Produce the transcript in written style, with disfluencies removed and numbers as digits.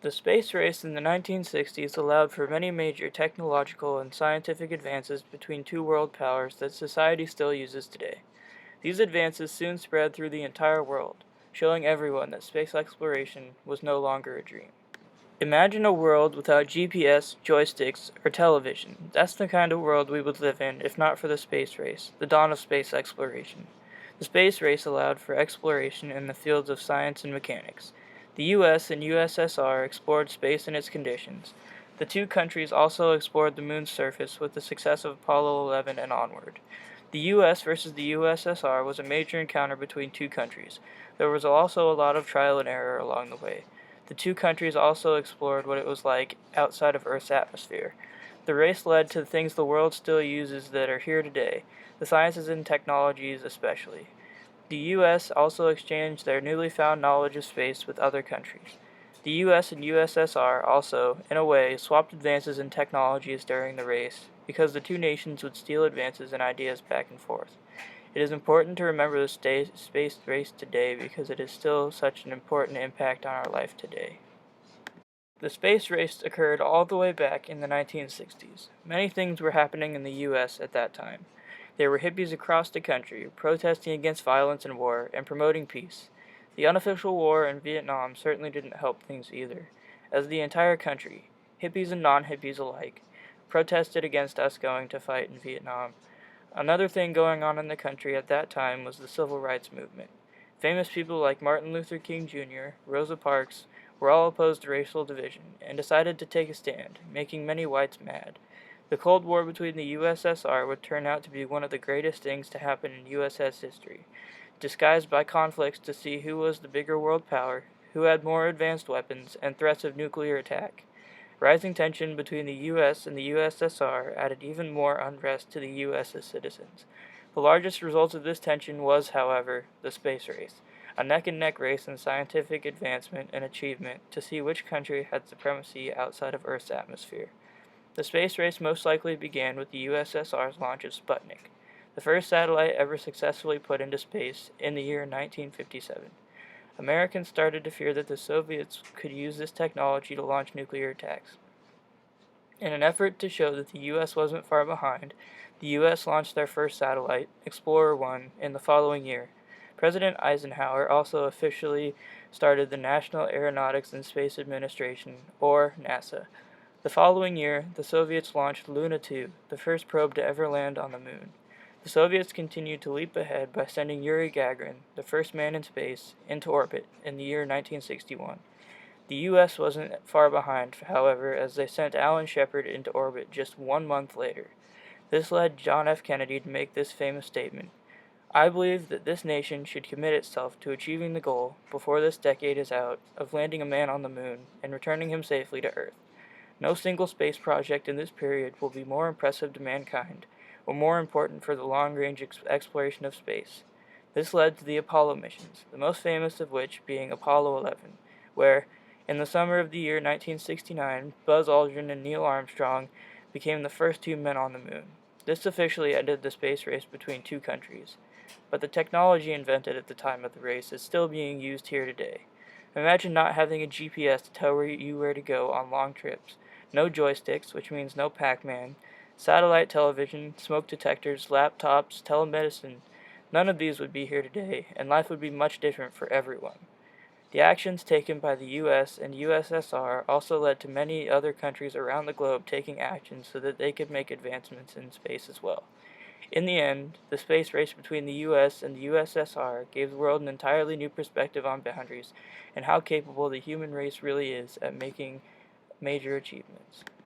The space race in the 1960s allowed for many major technological and scientific advances between two world powers that society still uses today. These advances soon spread through the entire world, showing everyone that space exploration was no longer a dream. Imagine a world without GPS, joysticks, or television. That's the kind of world we would live in if not for the space race, the dawn of space exploration. The space race allowed for exploration in the fields of science and mechanics. The US and USSR explored space and its conditions. The two countries also explored the moon's surface with the success of Apollo 11 and onward. The US versus the USSR was a major encounter between two countries. There was also a lot of trial and error along the way. The two countries also explored what it was like outside of Earth's atmosphere. The race led to things the world still uses that are here today, the sciences and technologies especially. The U.S. also exchanged their newly found knowledge of space with other countries. The U.S. and USSR also, in a way, swapped advances in technologies during the race because the two nations would steal advances and ideas back and forth. It is important to remember the space race today because it is still such an important impact on our life today. The space race occurred all the way back in the 1960s. Many things were happening in the U.S. at that time. There were hippies across the country protesting against violence and war and promoting peace. The unofficial war in Vietnam certainly didn't help things either, as the entire country, hippies and non-hippies alike, protested against us going to fight in Vietnam. Another thing going on in the country at that time was the civil rights movement. Famous people like Martin Luther King Jr., Rosa Parks, were all opposed to racial division and decided to take a stand, making many whites mad. The Cold War between the USSR would turn out to be one of the greatest things to happen in USS history, disguised by conflicts to see who was the bigger world power, who had more advanced weapons, and threats of nuclear attack. Rising tension between the U.S. and the USSR added even more unrest to the U.S.'s citizens. The largest result of this tension was, however, the space race, a neck-and-neck race in scientific advancement and achievement to see which country had supremacy outside of Earth's atmosphere. The space race most likely began with the USSR's launch of Sputnik, the first satellite ever successfully put into space in the year 1957. Americans started to fear that the Soviets could use this technology to launch nuclear attacks. In an effort to show that the U.S. wasn't far behind, the U.S. launched their first satellite, Explorer 1, in the following year. President Eisenhower also officially started the National Aeronautics and Space Administration, or NASA. The following year, the Soviets launched Luna 2, the first probe to ever land on the moon. The Soviets continued to leap ahead by sending Yuri Gagarin, the first man in space, into orbit in the year 1961. The U.S. wasn't far behind, however, as they sent Alan Shepard into orbit just 1 month later. This led John F. Kennedy to make this famous statement: "I believe that this nation should commit itself to achieving the goal, before this decade is out, of landing a man on the moon and returning him safely to Earth. No single space project in this period will be more impressive to mankind, or more important for the long-range exploration of space." This led to the Apollo missions, the most famous of which being Apollo 11, where, in the summer of the year 1969, Buzz Aldrin and Neil Armstrong became the first two men on the moon. This officially ended the space race between two countries, but the technology invented at the time of the race is still being used here today. Imagine not having a GPS to tell you where to go on long trips, no joysticks, which means no Pac-Man, satellite television, smoke detectors, laptops, telemedicine. None of these would be here today, and life would be much different for everyone. The actions taken by the U.S. and USSR also led to many other countries around the globe taking action so that they could make advancements in space as well. In the end, the space race between the U.S. and the USSR gave the world an entirely new perspective on boundaries and how capable the human race really is at making major achievements.